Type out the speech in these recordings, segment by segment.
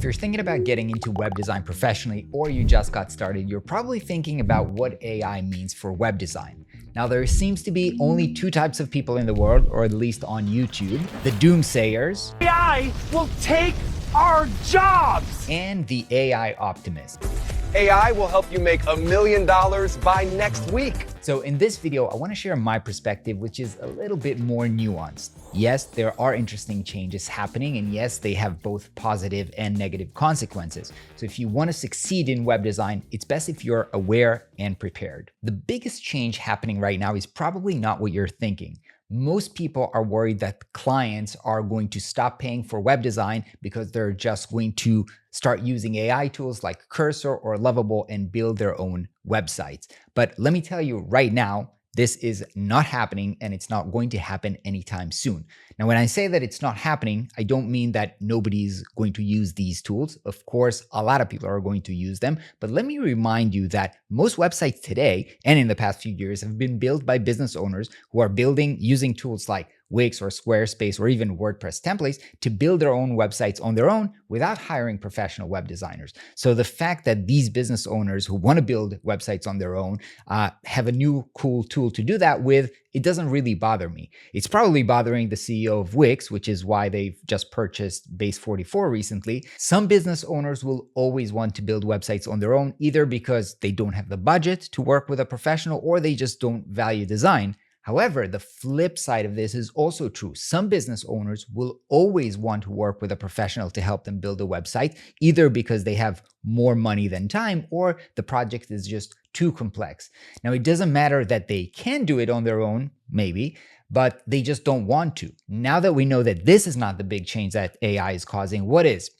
If you're thinking about getting into web design professionally or you just got started, you're probably thinking about what AI means for web design. Now, there seems to be only two types of people in the world, or at least on YouTube: the doomsayers AI will take our jobs! And the AI optimists. AI will help you make $1 million by next week. So in this video, I want to share my perspective, which is a little bit more nuanced. Yes, there are interesting changes happening, and yes, they have both positive and negative consequences. So if you want to succeed in web design, it's best if you're aware and prepared. The biggest change happening right now is probably not what you're thinking. Most people are worried that clients are going to stop paying for web design because they're just going to start using AI tools like Cursor or Lovable and build their own websites. But let me tell you right now, this is not happening, and it's not going to happen anytime soon. Now, when I say that it's not happening, I don't mean that nobody's going to use these tools. Of course, a lot of people are going to use them, but let me remind you that most websites today and in the past few years have been built by business owners who are building using tools like Wix or Squarespace or even WordPress templates to build their own websites on their own without hiring professional web designers. So the fact that these business owners who want to build websites on their own have a new cool tool to do that with, it doesn't really bother me. It's probably bothering the CEO of Wix, which is why they've just purchased Base44 recently. Some business owners will always want to build websites on their own, either because they don't have the budget to work with a professional or they just don't value design. However, the flip side of this is also true. Some business owners will always want to work with a professional to help them build a website, either because they have more money than time or the project is just too complex. Now, it doesn't matter that they can do it on their own, maybe, but they just don't want to. Now that we know that this is not the big change that AI is causing, what is?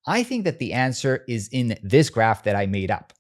I think that the answer is in this graph that I made up.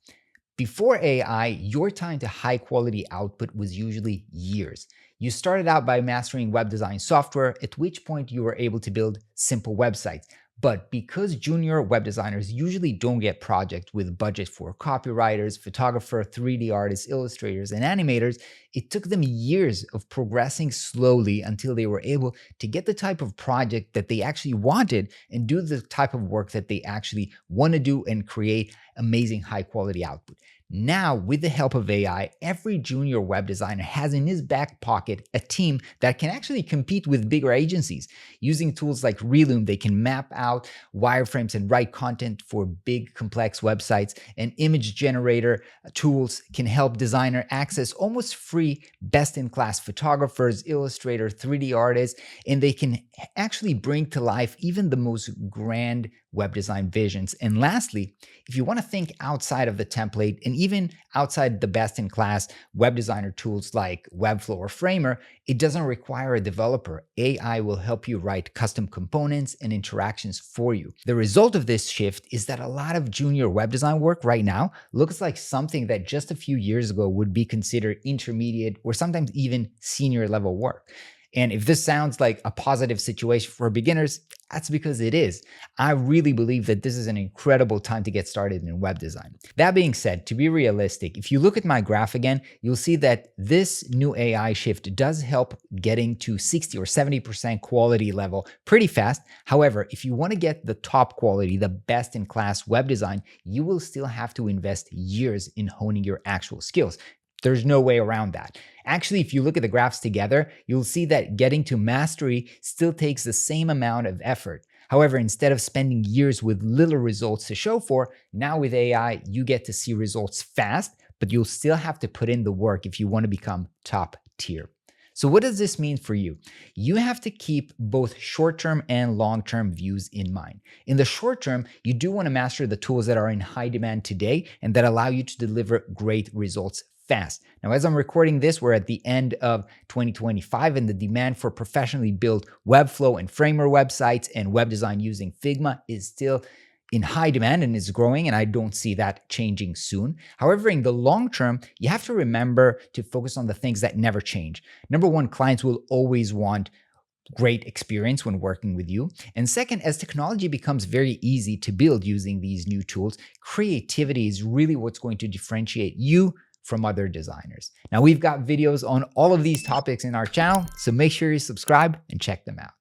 Before AI, your time to high quality output was usually years. You started out by mastering web design software, at which point you were able to build simple websites. But because junior web designers usually don't get projects with budget for copywriters, photographer, 3D artists, illustrators, and animators, it took them years of progressing slowly until they were able to get the type of project that they actually wanted and do the type of work that they actually want to do and create amazing high quality output. Now, with the help of AI, every junior web designer has in his back pocket a team that can actually compete with bigger agencies. Using tools like Reloom, they can map out wireframes and write content for big, complex websites. And image generator tools can help designer access almost free, best-in-class photographers, illustrators, 3D artists, and they can actually bring to life even the most grand web design visions. And lastly, if you want to think outside of the template and even outside the best-in-class web designer tools like Webflow or Framer, it doesn't require a developer. AI will help you write custom components and interactions for you. The result of this shift is that a lot of junior web design work right now looks like something that just a few years ago would be considered intermediate or sometimes even senior level work. And if this sounds like a positive situation for beginners, that's because it is. I really believe that this is an incredible time to get started in web design. That being said, to be realistic, if you look at my graph again, you'll see that this new AI shift does help getting to 60 or 70% quality level pretty fast. However, if you want to get the top quality, the best in class web design, you will still have to invest years in honing your actual skills. There's no way around that. Actually, if you look at the graphs together, you'll see that getting to mastery still takes the same amount of effort. However, instead of spending years with little results to show for, now with AI, you get to see results fast, but you'll still have to put in the work if you want to become top tier. So what does this mean for you? You have to keep both short-term and long-term views in mind. In the short term, you do want to master the tools that are in high demand today and that allow you to deliver great results fast. Now, as I'm recording this, we're at the end of 2025 and the demand for professionally built Webflow and Framer websites and web design using Figma is still in high demand and is growing, and I don't see that changing soon. However, in the long term, you have to remember to focus on the things that never change. Number one, clients will always want great experience when working with you. And second, as technology becomes very easy to build using these new tools, creativity is really what's going to differentiate you from other designers. Now, we've got videos on all of these topics in our channel, so make sure you subscribe and check them out.